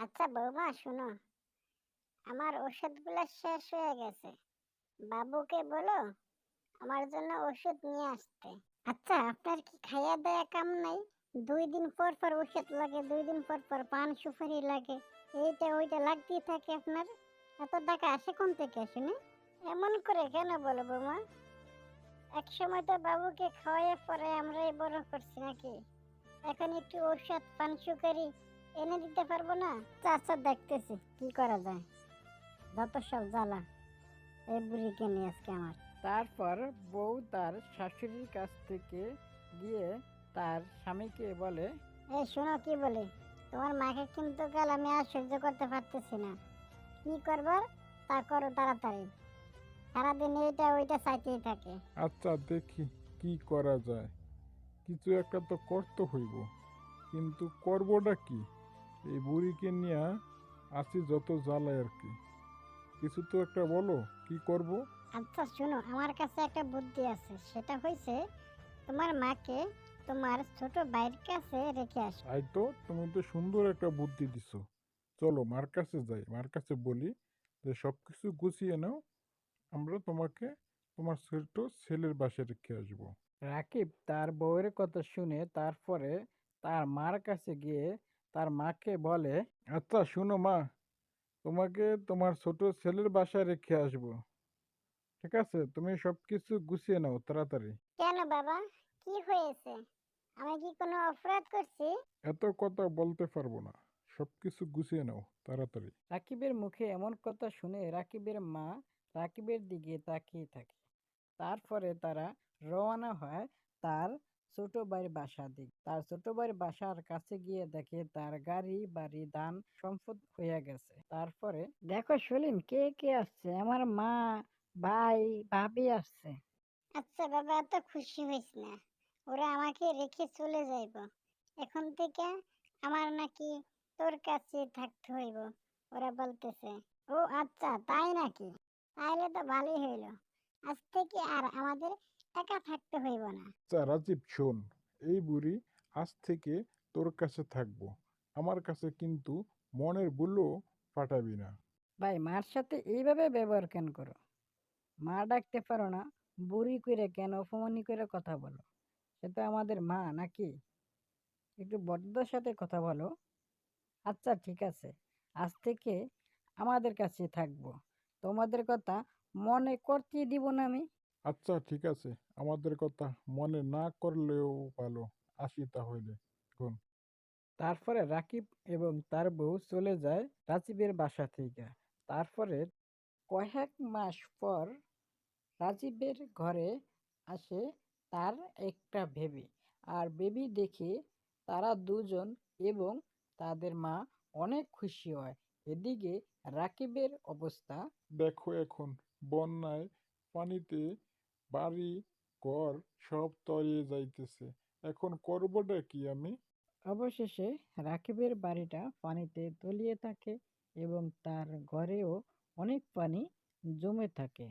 আচ্ছা বৌমা শোনো, আমার ওষুধগুলো শেষ হয়ে গেছে। বাবুকে বলো আমার জন্য ওষুধ নিয়ে আসতে। আচ্ছা আপনার কি খাইয়া দেয়া কাম নাই? 2 দিন পর পর ওষুধ লাগে, 2 দিন পর পর পান সুপারি লাগে, এইটা ওইটা লাগতেই থাকে আপনার। এত টাকা আসে কোন থেকে শুনে? এমন করে কেন বলো বৌমা? এক সময় তো বাবুকে খাওয়াইয়া পরে আমরাই বড় করছি নাকি? এখন একটু ঔষধ পান সুপারি এনে দিতে পারবো না? আচ্ছা আচ্ছা, দেখতেছি কি করা যায়। যত সব জ্বালা এই বুড়িকে নিয়ে আজকে আমার। তারপর বউ তার শাশুড়ির কাছ থেকে গিয়ে তার স্বামীকে বলে, এই শোনো কি বলি, তোমার মাকে কিন্তু কাল আমি আর সহ্য করতে পারতেছি না। কি করবার তা করো তাড়াতাড়ি। সারাদিন এইটা ওইটা চাইতেই থাকে। আচ্ছা দেখি কি করা যায়। কিছু একটা তো করতে হইব, কিন্তু করবোটা কি? এই বুড়িকে নিয়ে আসি যত জ্বালায় আর কি। কিছু তো একটা বলো, কি করব? আচ্ছা শোনো, আমার কাছে একটা বুদ্ধি আছে। সেটা হয়েছে, তোমার মাকে তোমার ছোট ভাইয়ের কাছে রেখে আসো। তাই তো, তুমি তো সুন্দর একটা বুদ্ধি দিছো। চলো মার কাছে যাই, মার কাছে বলি যে সবকিছু গুছিয়ে নাও, আমরা তোমাকে তোমার ছোট ছেলের বাসায় রেখে আসবো। রাকিব তার বউয়ের কথা শুনে তারপরে তার মার কাছে গিয়ে তার মাকে বলে, আচ্ছা শুনো মা, তোমাকে তোমার ছোট ছেলের বাসায় রেখে আসবো। ঠিক আছে, তুমি সবকিছু গুছিয়ে নাও তাড়াতাড়ি। কেন বাবা, কি হয়েছে? আমি কি কোনো অপরাধ করছি? এত কথা বলতে পারবো না, সবকিছু গুছিয়ে নাও তাড়াতাড়ি। রাকিবের মুখে এমন কথা শুনে রাকিবের মা রাকিবের দিকে তাকিয়ে থাকে। তারপরে তারা রওনা হয় তার ছোট ভাইয়ের বাসার দিকে। তার ছোট ভাইয়ের বাসার কাছে গিয়ে দেখে তার গাড়ি বাড়ি ধান সম্পদ হয়ে গেছে। তারপরে দেখো সেলিম, কে কে আসছে? আমার মা, ভাই, ভাবি আসছে। আচ্ছা বাবা, এত খুশি হইস না। ওরা আমাকে রেখে চলে যাইব। এখন থেকে আমার নাকি তোর কাছে থাকতে হইব, ওরা বলতেছে। ও আচ্ছা, তাই নাকি? তাইলে তো ভালোই হইল। আজ থেকে আর আমাদের একা থাকতে হইব না। আচ্ছা রাজীব শোন, এই বুড়ি আজ থেকে তোর কাছে থাকবো, আমার কাছে কিন্তু মনের ভুলও পাঠাবি না। ভাই, মার সাথে এইভাবে ব্যবহার কেন করো? মা ডাকতে পারো না? বুড়ি কইরে কেন অপমানি করে কথা বলো? সে তো আমাদের মা নাকি? একটু বড়দের সাথে কথা বলো। আচ্ছা ঠিক আছে, আজ থেকে আমাদের কাছে থাকবো। তোমাদের কথা মনে করতেই দিব না আমি। আচ্ছা ঠিক আছে, আমাদের কথা মনে না করলেও ভালো। আসি তাহলে এখন। তারপরে রাকিব এবং তার বউ চলে যায় রাজীবের বাসা থেকে। তারপরে কয়েক মাস পর রাজীবের ঘরে আসে তার একটা বেবি। আর বেবি দেখে তারা দুজন এবং তাদের মা অনেক খুশি হয়। এদিকে রাকিবের অবস্থা, দেখো এখন বন্যায় পানিতে বাড়ি ঘর সব তলিয়ে যাইতেছে, এখন করবোটা কি আমি? অবশেষে রাকিবের বাড়িটা পানিতে তলিয়ে থাকে এবং তার ঘরেও অনেক পানি জমে থাকে।